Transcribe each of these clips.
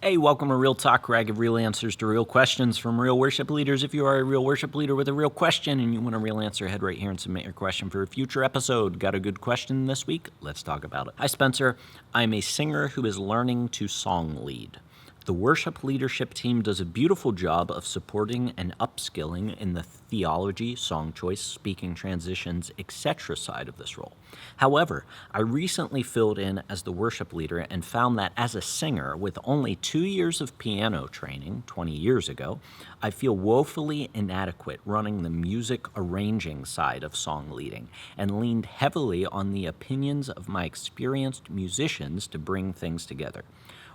Hey, welcome to Real Talk, where I give real answers to real questions from real worship leaders. If you are a real worship leader with a real question and you want a real answer, head right here and submit your question for a future episode. Got a good question this week? Let's talk about it. Hi, Spencer. I'm a singer who is learning to song lead. The worship leadership team does a beautiful job of supporting and upskilling in the theology, song choice, speaking transitions, etc. side of this role. However, I recently filled in as the worship leader and found that as a singer with only 2 years of piano training 20 years ago, I feel woefully inadequate running the music arranging side of song leading and leaned heavily on the opinions of my experienced musicians to bring things together.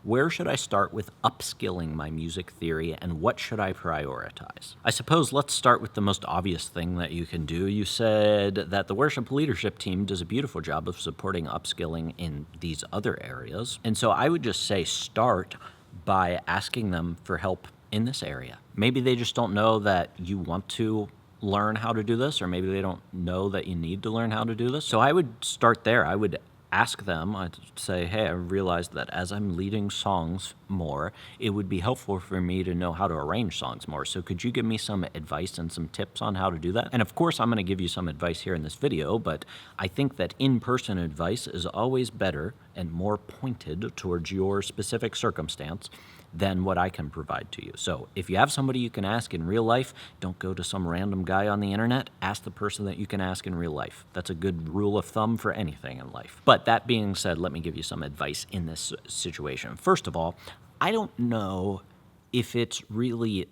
Where should I start with upskilling my music theory, and what should I prioritize? I suppose let's start with the most obvious thing that you can do. You said that the worship leadership team does a beautiful job of supporting upskilling in these other areas. And so I would just say start by asking them for help in this area. Maybe they just don't know that you want to learn how to do this, or maybe they don't know that you need to learn how to do this. So I would start there. I would ask them, I'd say, hey, I realized that as I'm leading songs more, it would be helpful for me to know how to arrange songs more. So could you give me some advice and some tips on how to do that? And of course, I'm going to give you some advice here in this video, but I think that in-person advice is always better and more pointed towards your specific circumstance than what I can provide to you. So if you have somebody you can ask in real life, don't go to some random guy on the internet. Ask the person that you can ask in real life. That's a good rule of thumb for anything in life. But that being said, let me give you some advice in this situation. First of all, I don't know if it's really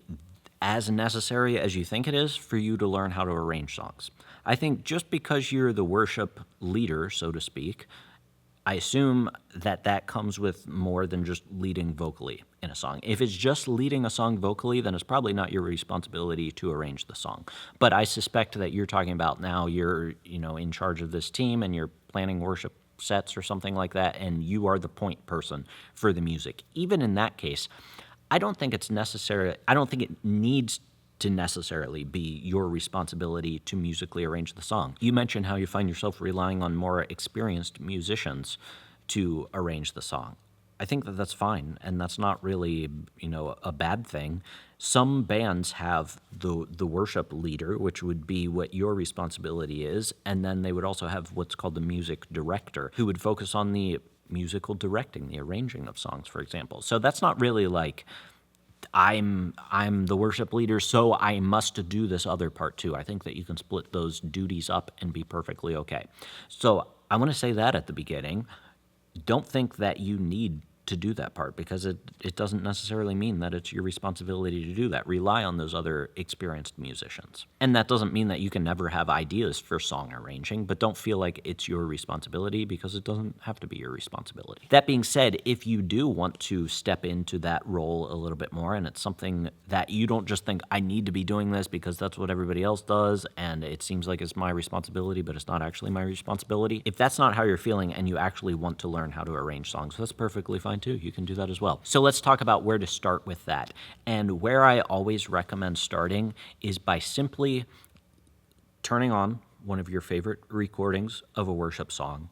as necessary as you think it is for you to learn how to arrange songs. I think just because you're the worship leader, so to speak, I assume that that comes with more than just leading vocally in a song. If it's just leading a song vocally, then it's probably not your responsibility to arrange the song. But I suspect that you're talking about now you're, in charge of this team and you're planning worship sets or something like that, and you are the point person for the music. Even in that case, I don't think it needs to necessarily be your responsibility to musically arrange the song. You mentioned how you find yourself relying on more experienced musicians to arrange the song. I think that that's fine, and that's not really, a bad thing. Some bands have the worship leader, which would be what your responsibility is, and then they would also have what's called the music director, who would focus on the musical directing, the arranging of songs, for example. So that's not really like, I'm the worship leader, so I must do this other part too. I think that you can split those duties up and be perfectly okay. So I want to say that at the beginning. Don't think that you need to do that part, because it doesn't necessarily mean that it's your responsibility to do that. Rely on those other experienced musicians. And that doesn't mean that you can never have ideas for song arranging, but don't feel like it's your responsibility, because it doesn't have to be your responsibility. That being said, if you do want to step into that role a little bit more, and it's something that you don't just think, I need to be doing this because that's what everybody else does, and it seems like it's my responsibility, but it's not actually my responsibility. If that's not how you're feeling and you actually want to learn how to arrange songs, that's perfectly fine too. You can do that as well. So let's talk about where to start with that. And where I always recommend starting is by simply turning on one of your favorite recordings of a worship song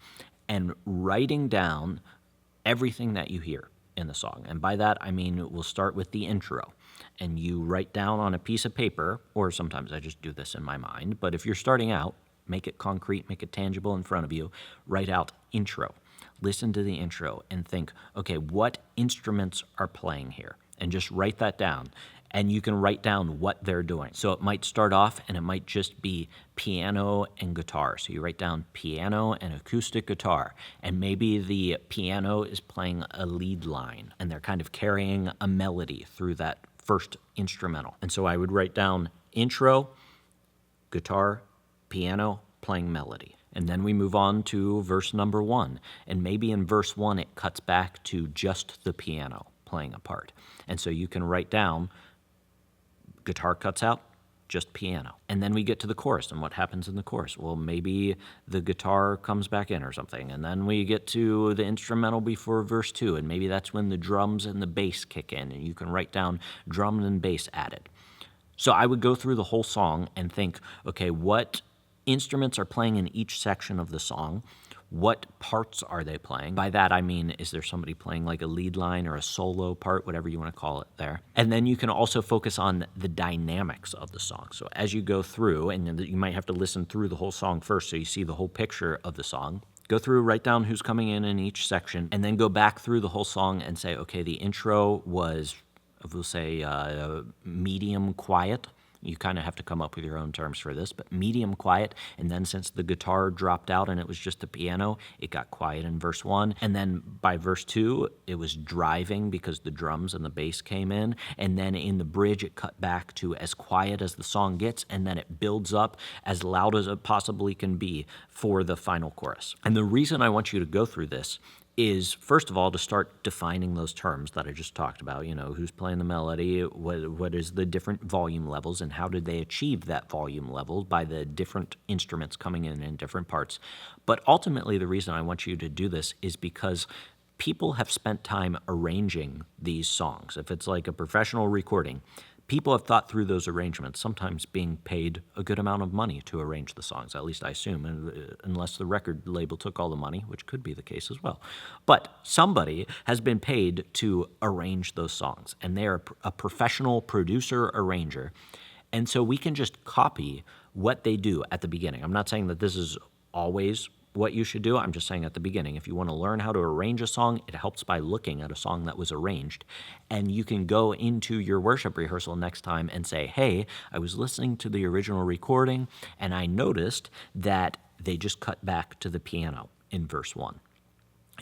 and writing down everything that you hear in the song. And by that, I mean, we'll start with the intro. And you write down on a piece of paper, or sometimes I just do this in my mind, but if you're starting out, make it concrete, make it tangible in front of you, write out intro. Listen to the intro and think, okay, what instruments are playing here? And just write that down. And you can write down what they're doing. So it might start off and it might just be piano and guitar. So you write down piano and acoustic guitar. And maybe the piano is playing a lead line and they're kind of carrying a melody through that first instrumental. And so I would write down intro, guitar, piano, playing melody. And then we move on to verse number 1. And maybe in verse 1, it cuts back to just the piano playing a part. And so you can write down, guitar cuts out, just piano. And then we get to the chorus, and what happens in the chorus? Well, maybe the guitar comes back in or something. And then we get to the instrumental before verse 2, and maybe that's when the drums and the bass kick in, and you can write down drums and bass added. So I would go through the whole song and think, okay, what instruments are playing in each section of the song? What parts are they playing? By that I mean, is there somebody playing like a lead line or a solo part, whatever you want to call it there? And then you can also focus on the dynamics of the song. So as you go through, and you might have to listen through the whole song first so you see the whole picture of the song. Go through, write down who's coming in each section, and then go back through the whole song and say, okay, the intro was, we'll say, medium quiet. You kind of have to come up with your own terms for this, but medium quiet. And then since the guitar dropped out and it was just the piano, it got quiet in verse 1. And then by verse 2, it was driving because the drums and the bass came in. And then in the bridge, it cut back to as quiet as the song gets. And then it builds up as loud as it possibly can be for the final chorus. And the reason I want you to go through this is, first of all, to start defining those terms that I just talked about. Who's playing the melody, what is the different volume levels, and how did they achieve that volume level by the different instruments coming in different parts. But ultimately, the reason I want you to do this is because people have spent time arranging these songs. If it's like a professional recording, people have thought through those arrangements, sometimes being paid a good amount of money to arrange the songs, at least I assume, unless the record label took all the money, which could be the case as well. But somebody has been paid to arrange those songs, and they are a professional producer arranger. And so we can just copy what they do at the beginning. I'm not saying that this is always what you should do. I'm just saying at the beginning, if you want to learn how to arrange a song, it helps by looking at a song that was arranged. And you can go into your worship rehearsal next time and say, hey, I was listening to the original recording and I noticed that they just cut back to the piano in verse 1.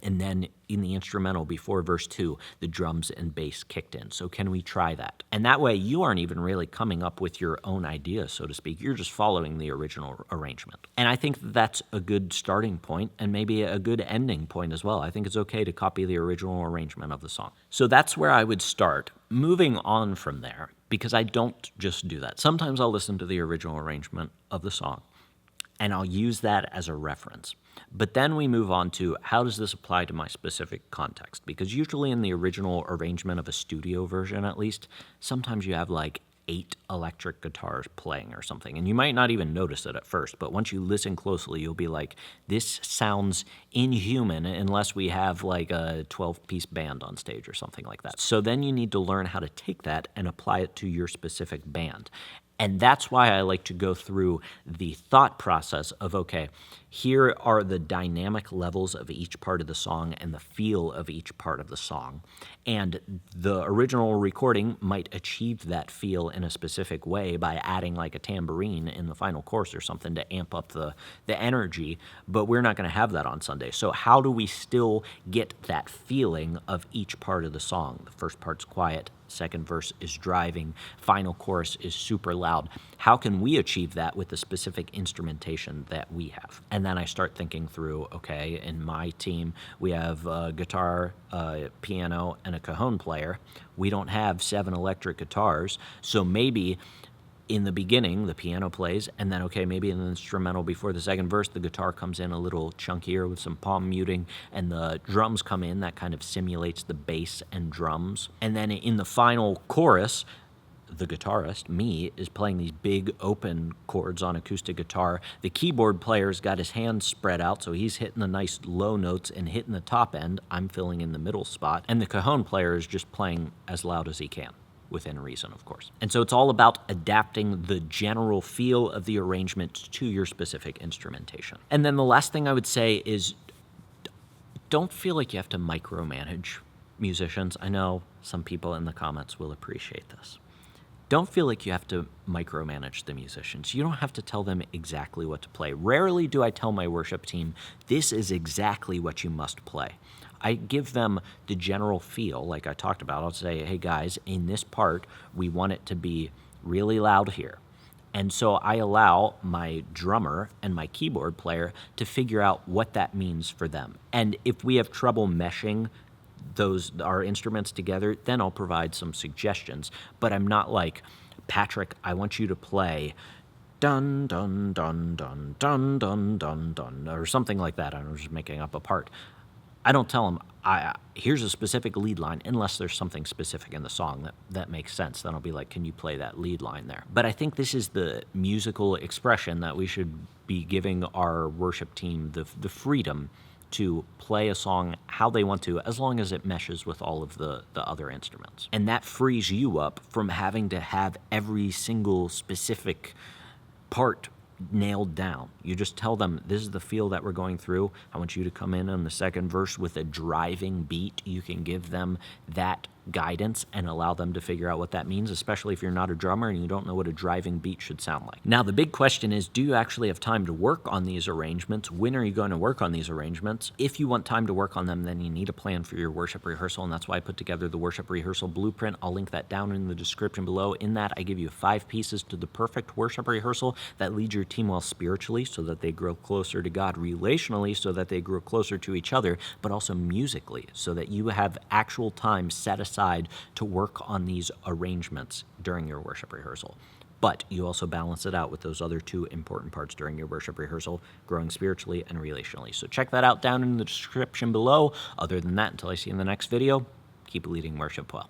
And then in the instrumental before verse 2, the drums and bass kicked in. So can we try that? And that way you aren't even really coming up with your own ideas, so to speak. You're just following the original arrangement. And I think that's a good starting point and maybe a good ending point as well. I think it's okay to copy the original arrangement of the song. So that's where I would start. Moving on from there, because I don't just do that. Sometimes I'll listen to the original arrangement of the song, and I'll use that as a reference. But then we move on to, how does this apply to my specific context? Because usually in the original arrangement of a studio version, at least, sometimes you have like 8 electric guitars playing or something. And you might not even notice it at first, but once you listen closely, you'll be like, this sounds inhuman unless we have like a 12-piece band on stage or something like that. So then you need to learn how to take that and apply it to your specific band. And that's why I like to go through the thought process of, okay, here are the dynamic levels of each part of the song and the feel of each part of the song. And the original recording might achieve that feel in a specific way by adding like a tambourine in the final chorus or something to amp up the energy, but we're not going to have that on Sunday. So how do we still get that feeling of each part of the song? The first part's quiet, second verse is driving, final chorus is super loud. How can we achieve that with the specific instrumentation that we have? And then I start thinking through, okay, in my team, we have a guitar, piano, and a cajon player. We don't have 7 electric guitars, so maybe in the beginning, the piano plays, and then, okay, maybe in the instrumental before the second verse, the guitar comes in a little chunkier with some palm muting, and the drums come in. That kind of simulates the bass and drums. And then in the final chorus, the guitarist, me, is playing these big open chords on acoustic guitar. The keyboard player's got his hands spread out, so he's hitting the nice low notes and hitting the top end. I'm filling in the middle spot. And the cajon player is just playing as loud as he can, within reason, of course. And so it's all about adapting the general feel of the arrangement to your specific instrumentation. And then the last thing I would say is, don't feel like you have to micromanage musicians. I know some people in the comments will appreciate this. Don't feel like you have to micromanage the musicians. You don't have to tell them exactly what to play. Rarely do I tell my worship team, this is exactly what you must play. I give them the general feel, like I talked about. I'll say, hey guys, in this part, we want it to be really loud here. And so I allow my drummer and my keyboard player to figure out what that means for them. And if we have trouble meshing our instruments together, then I'll provide some suggestions. But I'm not like, Patrick, I want you to play dun dun dun dun dun dun dun dun or something like that. I'm just making up a part. I don't tell them, here's a specific lead line, unless there's something specific in the song that makes sense. Then I'll be like, can you play that lead line there? But I think this is the musical expression that we should be giving our worship team the freedom to play a song how they want to, as long as it meshes with all of the other instruments. And that frees you up from having to have every single specific part nailed down. You just tell them, this is the feel that we're going through. I want you to come in on the second verse with a driving beat. You can give them that guidance and allow them to figure out what that means, especially if you're not a drummer and you don't know what a driving beat should sound like. Now, the big question is, do you actually have time to work on these arrangements? When are you going to work on these arrangements? If you want time to work on them, then you need a plan for your worship rehearsal, and that's why I put together the worship rehearsal blueprint. I'll link that down in the description below. In that, I give you 5 pieces to the perfect worship rehearsal that lead your team well spiritually, so that they grow closer to God, relationally, so that they grow closer to each other, but also musically, so that you have actual time set aside to work on these arrangements during your worship rehearsal. But you also balance it out with those other 2 important parts during your worship rehearsal, growing spiritually and relationally. So check that out down in the description below. Other than that, until I see you in the next video, keep leading worship well.